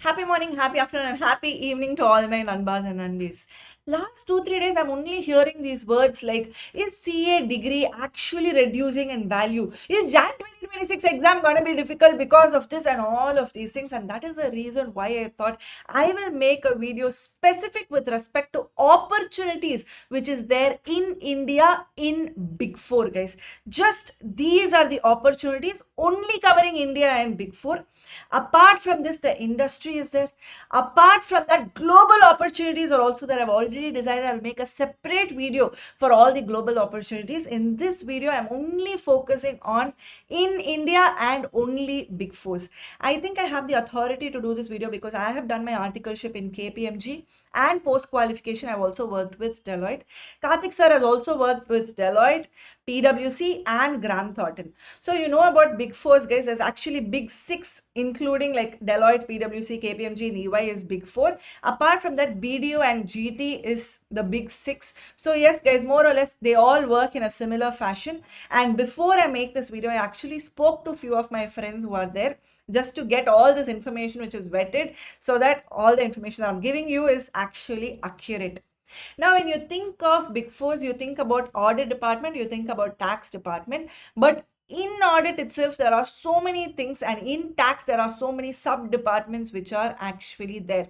Happy morning, happy afternoon, and happy evening to all my Nanbas and Nanbis. Last 2-3 days, I'm only hearing these words like, is CA degree actually reducing in value? Is Jan 2026 exam going to be difficult because of this and all of these things? And that is the reason why I thought I will make a video specific with respect to opportunities which is there in India in Big Four, guys. Just these are the opportunities only covering India and Big Four. Apart from this, the industry is there. Apart from that, global opportunities are also there. I've already decided I'll make a separate video for all the global opportunities. In this video, I'm only focusing on in India and only Big Fours. I think I have the authority to do this video because I have done my articleship in KPMG and post qualification. I've also worked with Deloitte. Karthik sir has also worked with Deloitte, PwC, and Grant Thornton. So you know about Big Fours, guys. There's actually Big Six, including like Deloitte, PwC, KPMG, and EY is Big Four. Apart from that, BDO and GT is the Big Six. So yes, guys, more or less they all work in a similar fashion. And before I make this video, I actually spoke to a few of my friends who are there just to get all this information which is vetted so that all the information that I'm giving you is actually accurate. Now, when you think of Big Fours, you think about audit department, you think about tax department, but in audit itself, there are so many things, and in tax, there are so many sub departments which are actually there.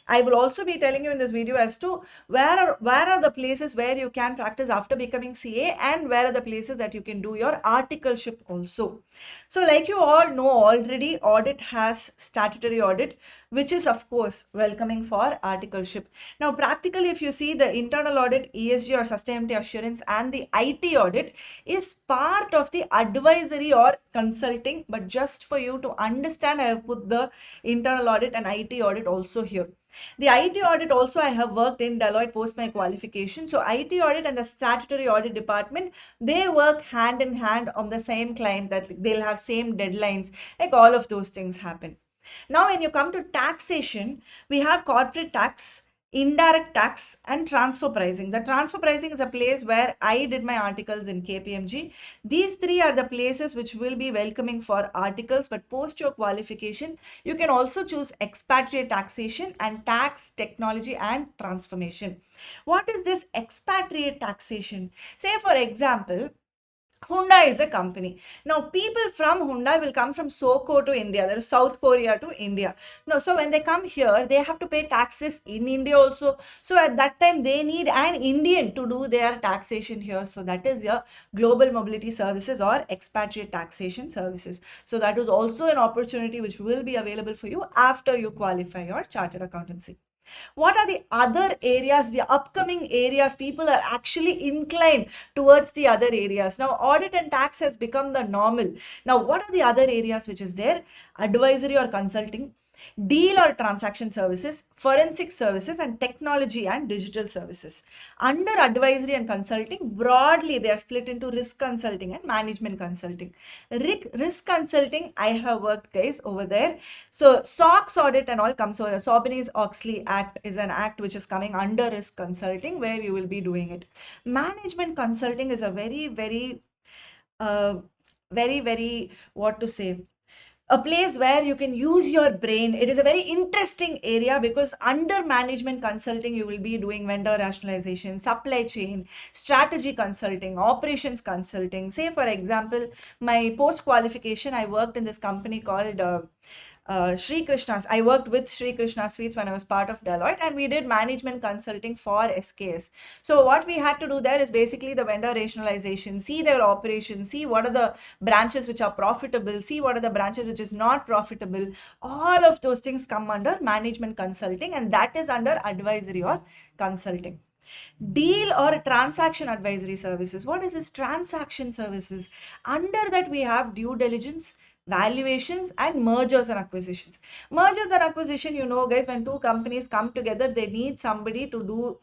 I will also be telling you in this video as to where are the places where you can practice after becoming CA, and where are the places that you can do your articleship also. So, like you all know already, audit has statutory audit, which is of course welcoming for articleship. Now, practically, if you see the internal audit, ESG or sustainability assurance, and the IT audit is part of the advisory or consulting, but just for you to understand, I have put the internal audit and IT audit also here. The IT audit also, I have worked in Deloitte post my qualification. So IT audit and the statutory audit department, they work hand in hand on the same client, that they'll have same deadlines, like all of those things happen. Now, when you come to taxation, we have corporate tax, indirect tax, and transfer pricing. The transfer pricing is a place where I did my articles in KPMG. These three are the places which will be welcoming for articles, but post your qualification, you can also choose expatriate taxation and tax, technology, and transformation. What is this expatriate taxation? Say, for example, Hyundai is a company. Now, people from Hyundai will come from SOCO to India, that is South Korea to India. No, so when they come here, they have to pay taxes in India also. So at that time, they need an Indian to do their taxation here. So that is their global mobility services or expatriate taxation services. So that is also an opportunity which will be available for you after you qualify your chartered accountancy. What are the other areas, the upcoming areas people are actually inclined towards the other areas? Now, audit and tax has become the normal. Now, what are the other areas which is there? Advisory or consulting, deal or transaction services, forensic services, and technology and digital services. Under advisory and consulting, broadly they are split into risk consulting and management consulting. Risk consulting, I have worked, guys, over there. So SOX audit and all comes over. The Sarbanes-Oxley Act is an act which is coming under risk consulting, where you will be doing it. Management consulting is a very, what to say, a place where you can use your brain. It is a very interesting area because under management consulting, you will be doing vendor rationalization, supply chain, strategy consulting, operations consulting. Say, for example, my post qualification, I worked in this company called Sri Krishna's. I worked with Sri Krishna Sweets when I was part of Deloitte, and we did management consulting for SKS. So what we had to do there is basically the vendor rationalization, see their operations, see what are the branches which are profitable, see what are the branches which is not profitable. All of those things come under management consulting, and that is under advisory or consulting. Deal or transaction advisory services. What is this transaction services? Under that, we have due diligence, valuations, and mergers and acquisitions. Mergers and acquisition, you know, guys, when two companies come together, they need somebody to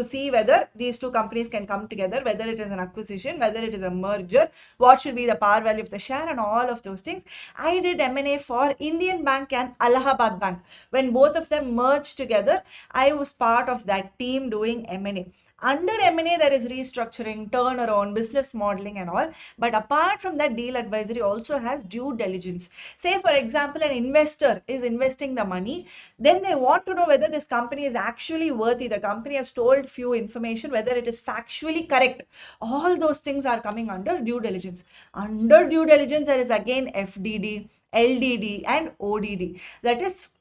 see whether these two companies can come together, whether it is an acquisition, whether it is a merger, what should be the par value of the share, and all of those things. I did M&A for Indian Bank and Allahabad Bank. When both of them merged together, I was part of that team doing M&A. Under M&A, there is restructuring, turnaround, business modeling, and all. But apart from that, deal advisory also has due diligence. Say, for example, an investor is investing the money, then they want to know whether this company is actually worthy. The company has told few information, whether it is factually correct. All those things are coming under due diligence. Under due diligence, there is again FDD, LDD, and ODD. That is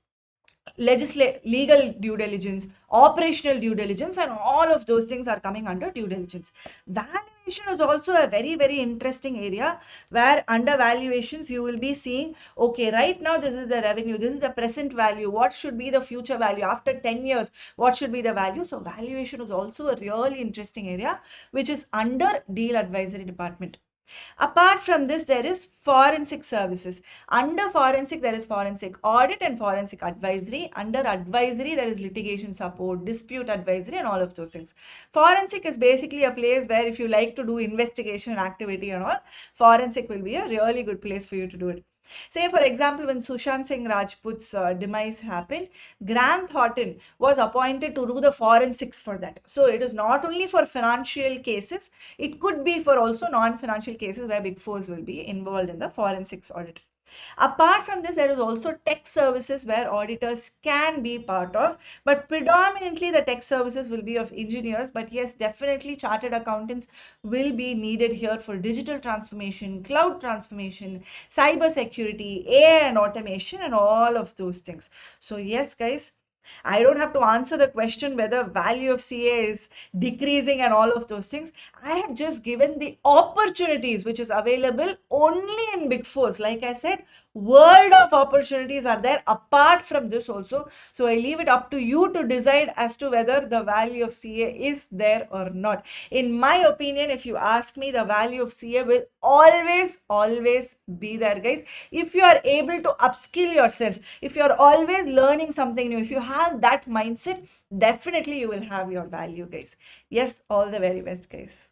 legal due diligence, operational due diligence, and all of those things are coming under due diligence. Valuation is also a very, very interesting area, where under valuations you will be seeing, okay, right now this is the revenue, this is the present value, what should be the future value after 10 years, what should be the value. So valuation is also a really interesting area, which is under deal advisory department. Apart from this, there is forensic services. Under forensic, there is forensic audit and forensic advisory. Under advisory, there is litigation support, dispute advisory, and all of those things. Forensic is basically a place where if you like to do investigation activity and all, forensic will be a really good place for you to do it. Say, for example, when Sushant Singh Rajput's demise happened, Grant Thornton was appointed to do the forensics for that. So it is not only for financial cases, it could be for also non-financial cases where Big Fours will be involved in the forensics audit. Apart from this, there is also tech services where auditors can be part of, but predominantly the tech services will be of engineers. But yes, definitely chartered accountants will be needed here for digital transformation, cloud transformation, cyber security, AI and automation, and all of those things. So yes, guys, I don't have to answer the question whether value of CA is decreasing and all of those things. I have just given the opportunities which is available only in Big Fours. Like I said, world of opportunities are there apart from this also. So I leave it up to you to decide as to whether the value of CA is there or not. In my opinion, if you ask me, the value of CA will always be there, guys. If you are able to upskill yourself, if you are always learning something new, if you have that mindset, definitely you will have your value, guys. Yes, all the very best, guys.